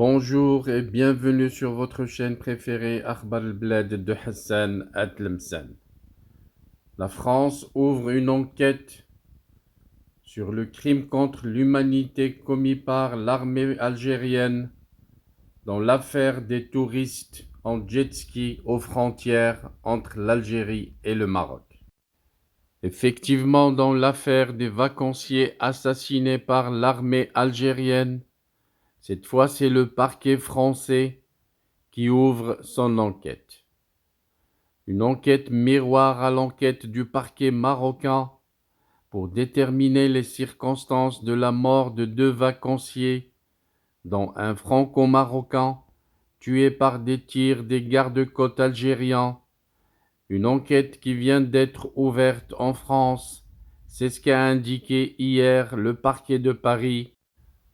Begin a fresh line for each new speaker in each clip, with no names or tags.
Bonjour et bienvenue sur votre chaîne préférée Akhbar al-Blad de Hassan Atlemsan. La France ouvre une enquête sur le crime contre l'humanité commis par l'armée algérienne dans l'affaire des touristes en jet-ski aux frontières entre l'Algérie et le Maroc. Effectivement, dans l'affaire des vacanciers assassinés par l'armée algérienne, cette fois c'est le parquet français qui ouvre son enquête. Une enquête miroir à l'enquête du parquet marocain pour déterminer les circonstances de la mort de 2 vacanciers, dont un franco-marocain tué par des tirs des gardes-côtes algériens. Une enquête qui vient d'être ouverte en France, c'est ce qu'a indiqué hier le parquet de Paris,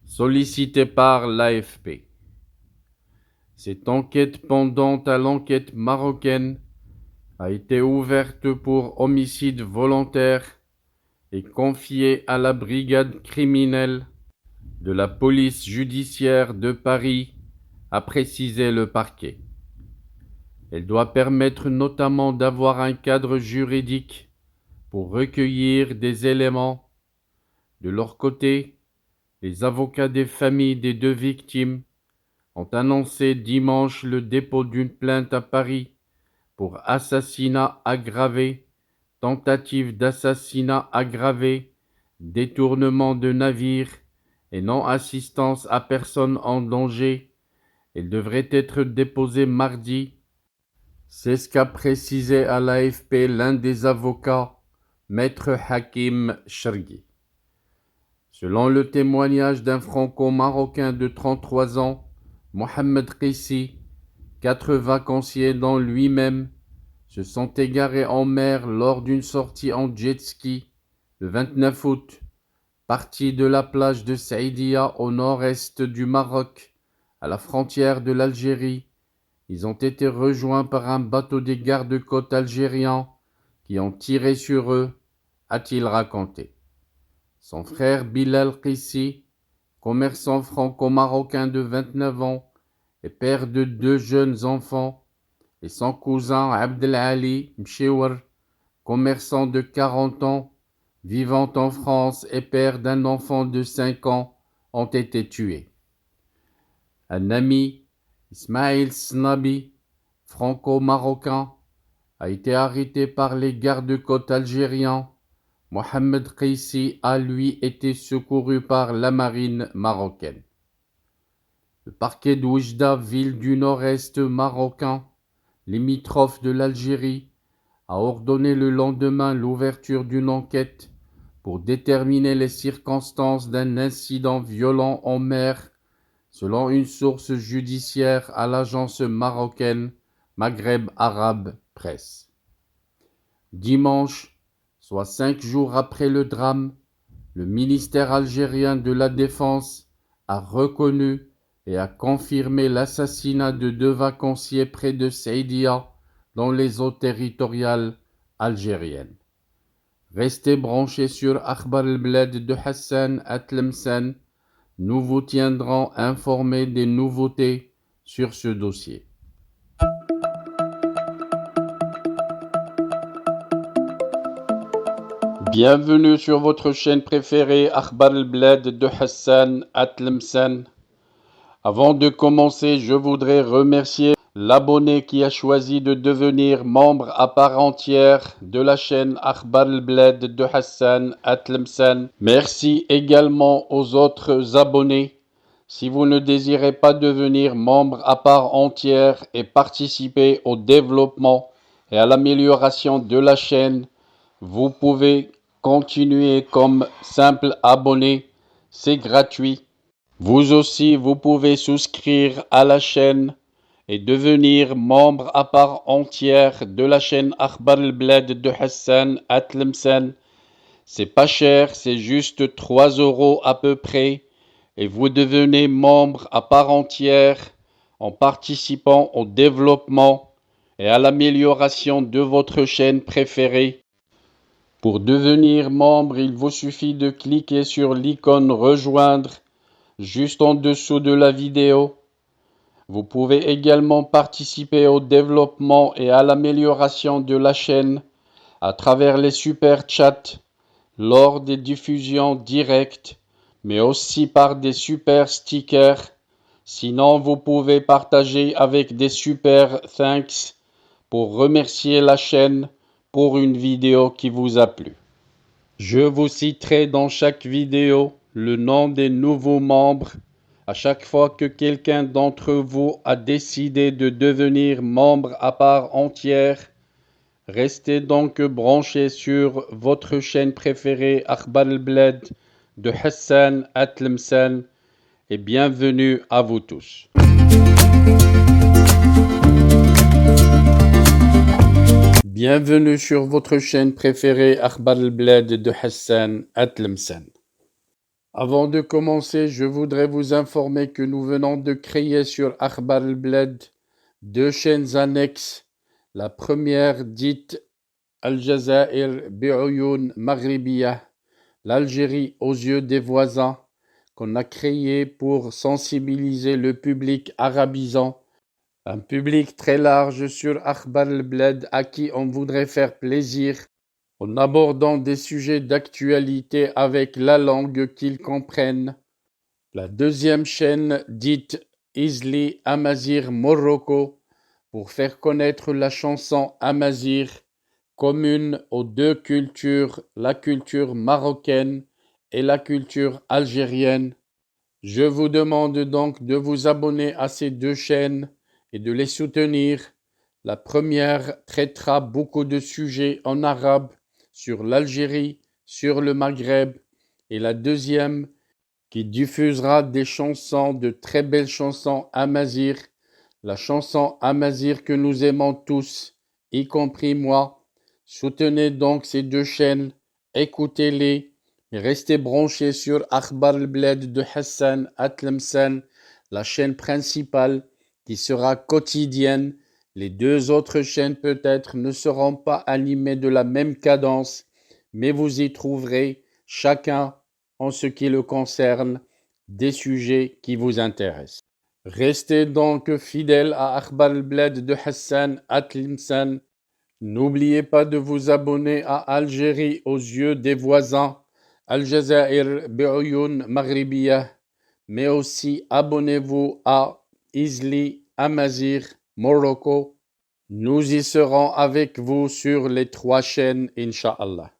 sollicité par l'AFP. Cette enquête pendante à l'enquête marocaine a été ouverte pour homicide volontaire et confiée à la brigade criminelle de la police judiciaire de Paris, a précisé le parquet. Elle doit permettre notamment d'avoir un cadre juridique pour recueillir des éléments. De leur côté, les avocats des familles des 2 victimes ont annoncé dimanche le dépôt d'une plainte à Paris pour assassinat aggravé, tentative d'assassinat aggravé, détournement de navire et non-assistance à personne en danger. Elle devrait être déposée mardi. C'est ce qu'a précisé à l'AFP l'un des avocats, Maître Hakim Chergui. Selon le témoignage d'un franco-marocain de 33 ans, Mohamed Qissi, 4 vacanciers dont lui-même se sont égarés en mer lors d'une sortie en jet-ski le 29 août, partis de la plage de Saïdia au nord-est du Maroc, à la frontière de l'Algérie. Ils ont été rejoints par un bateau des gardes-côtes algériens qui ont tiré sur eux, a-t-il raconté. Son frère Bilal Qissi, commerçant franco-marocain de 29 ans et père de 2 jeunes enfants, et son cousin Abdelali Mchewar, commerçant de 40 ans, vivant en France et père d'un enfant de 5 ans, ont été tués. Un ami, Ismail Snabi, franco-marocain, a été arrêté par les gardes-côtes algériens. Mohamed Qissi a lui été secouru par la marine marocaine. Le parquet d'Oujda, ville du nord-est marocain, limitrophe de l'Algérie, a ordonné le lendemain l'ouverture d'une enquête pour déterminer les circonstances d'un incident violent en mer, selon une source judiciaire à l'agence marocaine Maghreb Arabe Presse. Dimanche, soit 5 jours après le drame, le ministère algérien de la Défense a reconnu et a confirmé l'assassinat de 2 vacanciers près de Saïdia, dans les eaux territoriales algériennes. Restez branchés sur Akhbar al-Blad de Hassan Atlemsan. Nous vous tiendrons informés des nouveautés sur ce dossier. Bienvenue sur votre chaîne préférée Akhbar al-Blad de Hassan Atlemsan. Avant de commencer, je voudrais remercier l'abonné qui a choisi de devenir membre à part entière de la chaîne Akhbar al-Blad de Hassan Atlemsan. Merci également aux autres abonnés. Si vous ne désirez pas devenir membre à part entière et participer au développement et à l'amélioration de la chaîne, vous pouvez continuer comme simple abonné. C'est gratuit. Vous aussi, vous pouvez souscrire à la chaîne et devenir membre à part entière de la chaîne Akhbar al-Blad de Hassan Atlemsan. C'est pas cher, c'est juste 3 € à peu près et vous devenez membre à part entière en participant au développement et à l'amélioration de votre chaîne préférée. Pour devenir membre, il vous suffit de cliquer sur l'icône rejoindre juste en dessous de la vidéo Vous pouvez également participer au développement et à l'amélioration de la chaîne à travers les super chats lors des diffusions directes, mais aussi par des super stickers. Sinon, vous pouvez partager avec des super thanks pour remercier la chaîne pour une vidéo qui vous a plu. Je vous citerai dans chaque vidéo le nom des nouveaux membres à chaque fois que quelqu'un d'entre vous a décidé de devenir membre à part entière. Restez donc branchés sur votre chaîne préférée Akhbar al-Bled de Hassan Atlemsan et bienvenue à vous tous. Bienvenue sur votre chaîne préférée Akhbar al-Bled de Hassan Atlemsan. Avant de commencer, je voudrais vous informer que nous venons de créer sur Akhbar al-Bled deux chaînes annexes. La première dite Al-Jazair bi'Oyoun Maghribiyah, l'Algérie aux yeux des voisins, qu'on a créée pour sensibiliser le public arabisant, un public très large sur Akhbar al-Bled à qui on voudrait faire plaisir en abordant des sujets d'actualité avec la langue qu'ils comprennent. La deuxième chaîne dite Izli Amazir Morocco pour faire connaître la chanson Amazir, commune aux deux cultures, la culture marocaine et la culture algérienne. Je vous demande donc de vous abonner à ces deux chaînes et de les soutenir. La première traitera beaucoup de sujets en arabe sur l'Algérie, sur le Maghreb, et la deuxième qui diffusera des chansons, de très belles chansons amazigh, la chanson amazigh que nous aimons tous, y compris moi. Soutenez donc ces deux chaînes, écoutez-les, et restez branchés sur Akhbar al-Bled de Hassan Atlemsan, la chaîne principale qui sera quotidienne. Les deux autres chaînes peut-être ne seront pas animées de la même cadence, mais vous y trouverez chacun, en ce qui le concerne, des sujets qui vous intéressent. Restez donc fidèles à Akhbar al-Bled de Hassan Atlemsan. N'oubliez pas de vous abonner à Algérie aux yeux des voisins, Al-Jazair bi'Oyoun Maghribiyah, mais aussi abonnez-vous à Izli Amazir Morocco. Nous y serons avec vous sur les trois chaînes, Inch'Allah.